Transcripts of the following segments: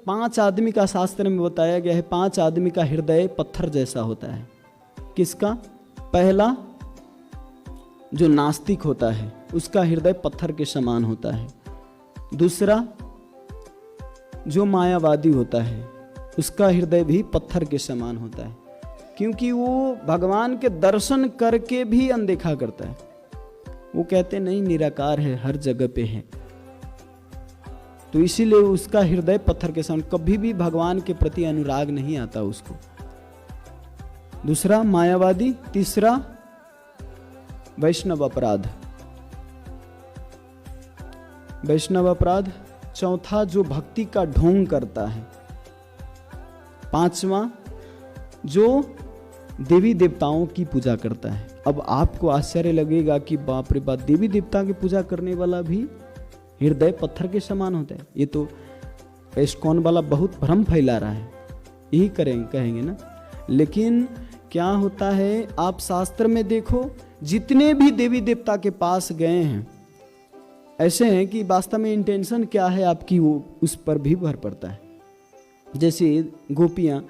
5 आदमी का शास्त्र में बताया गया है, 5 आदमी का हृदय पत्थर जैसा होता है। किसका? पहला जो नास्तिक होता है उसका हृदय पत्थर के समान होता है। दूसरा जो मायावादी होता है उसका हृदय भी पत्थर के समान होता है, क्योंकि वो भगवान के दर्शन करके भी अनदेखा करता है। वो कहते नहीं निराकार है, हर जगह पे है, तो इसीलिए उसका हृदय पत्थर के समान, कभी भी भगवान के प्रति अनुराग नहीं आता उसको। दूसरा मायावादी, तीसरा वैष्णव अपराध, वैष्णव अपराध, चौथा जो भक्ति का ढोंग करता है, पांचवा जो देवी देवताओं की पूजा करता है। अब आपको आश्चर्य लगेगा कि बाप रे बाप, देवी देवता की पूजा करने वाला भी हृदय पत्थर के समान होता है। ये तो इस्कॉन वाला बहुत भ्रम फैला रहा है, यही कहेंगे ना। लेकिन क्या होता है, आप शास्त्र में देखो, जितने भी देवी देवता के पास गए हैं ऐसे हैं कि वास्तव में इंटेंशन क्या है आपकी, वो उस पर भी भर पड़ता है। जैसे गोपियाँ,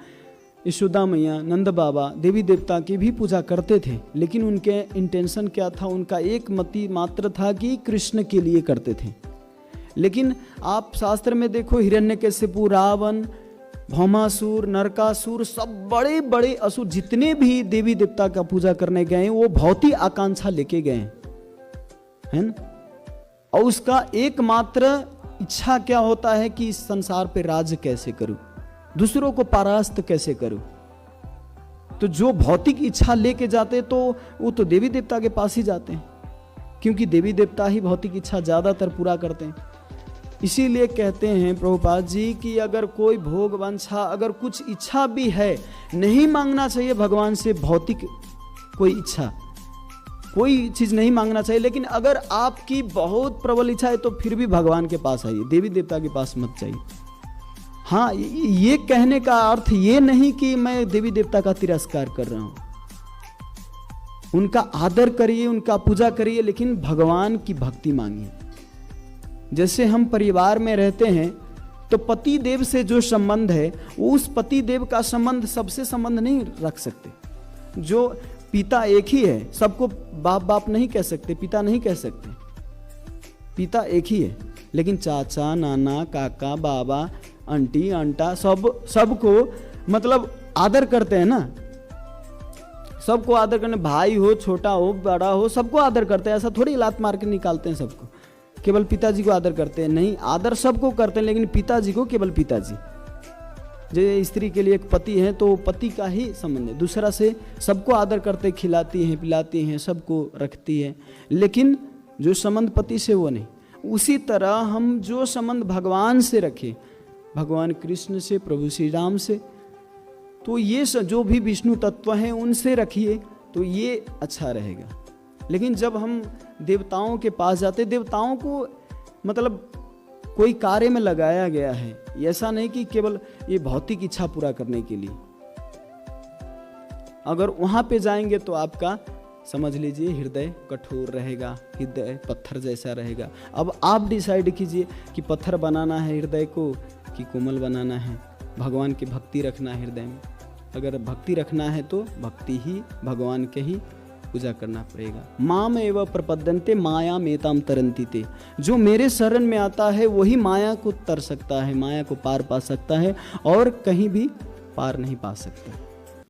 यशोदा मैया, नंद बाबा देवी देवता की भी पूजा करते थे, लेकिन उनके इंटेंशन क्या था? उनका एक मति मात्र था कि कृष्ण के लिए करते थे। लेकिन आप शास्त्र में देखो, हिरण्यकशिपु, रावण, भौमासुर, नरकासुर, सब बड़े बड़े असुर जितने भी देवी देवता का पूजा करने गए वो भौतिक आकांक्षा लेके गए हैं ना। और उसका एकमात्र इच्छा क्या होता है कि इस संसार पे राज कैसे करूं, दूसरों को परास्त कैसे करूं। तो जो भौतिक इच्छा लेके जाते तो वो तो देवी देवता के पास ही जाते हैं, क्योंकि देवी देवता ही भौतिक इच्छा ज्यादातर पूरा करते हैं। इसीलिए कहते हैं प्रभुपाद जी कि अगर कोई भोग वांछा, अगर कुछ इच्छा भी है, नहीं मांगना चाहिए भगवान से भौतिक कोई इच्छा, कोई चीज नहीं मांगना चाहिए। लेकिन अगर आपकी बहुत प्रबल इच्छा है तो फिर भी भगवान के पास आइए, देवी देवता के पास मत जाइए। हाँ, ये कहने का अर्थ ये नहीं कि मैं देवी देवता का तिरस्कार कर रहा हूं, उनका आदर करिए, उनका पूजा करिए, लेकिन भगवान की भक्ति मांगिए। जैसे हम परिवार में रहते हैं तो पति देव से जो संबंध है वो उस पति देव का संबंध सबसे संबंध नहीं रख सकते। जो पिता एक ही है, सबको बाप बाप नहीं कह सकते, पिता नहीं कह सकते, पिता एक ही है। लेकिन चाचा, नाना, काका, बाबा, आंटी, अंटा, सबको मतलब आदर करते हैं ना, सबको आदर करने, भाई हो, छोटा हो, बड़ा हो, सबको आदर करते हैं। ऐसा थोड़ी लात मार के निकालते हैं सबको, केवल पिताजी को आदर करते हैं, नहीं, आदर सबको करते हैं, लेकिन पिताजी को केवल पिताजी। जैसे स्त्री के लिए एक पति है तो पति का ही संबंध है, दूसरा से सबको आदर करते, खिलाती हैं, पिलाती हैं, सबको रखती है, लेकिन जो संबंध पति से वो नहीं। उसी तरह हम जो संबंध भगवान से रखें, भगवान कृष्ण से, प्रभु श्री राम से, तो ये जो भी विष्णु तत्व हैं उनसे रखिए तो ये अच्छा रहेगा। लेकिन जब हम देवताओं के पास जाते, देवताओं को मतलब कोई कार्य में लगाया गया है, ऐसा नहीं कि केवल ये भौतिक इच्छा पूरा करने के लिए। अगर वहां पे जाएंगे तो आपका समझ लीजिए हृदय कठोर रहेगा, हृदय पत्थर जैसा रहेगा। अब आप डिसाइड कीजिए कि पत्थर बनाना है हृदय को कि कोमल बनाना है, भगवान की भक्ति रखना है हृदय में। अगर भक्ति रखना है तो भक्ति ही, भगवान के ही पूजा करना पड़ेगा। माम एव प्रपद्यन्ते माया मेताम तरन्ति ते, जो मेरे शरण में आता है वही माया को तर सकता है, माया को पार पा सकता है, और कहीं भी पार नहीं पा सकता।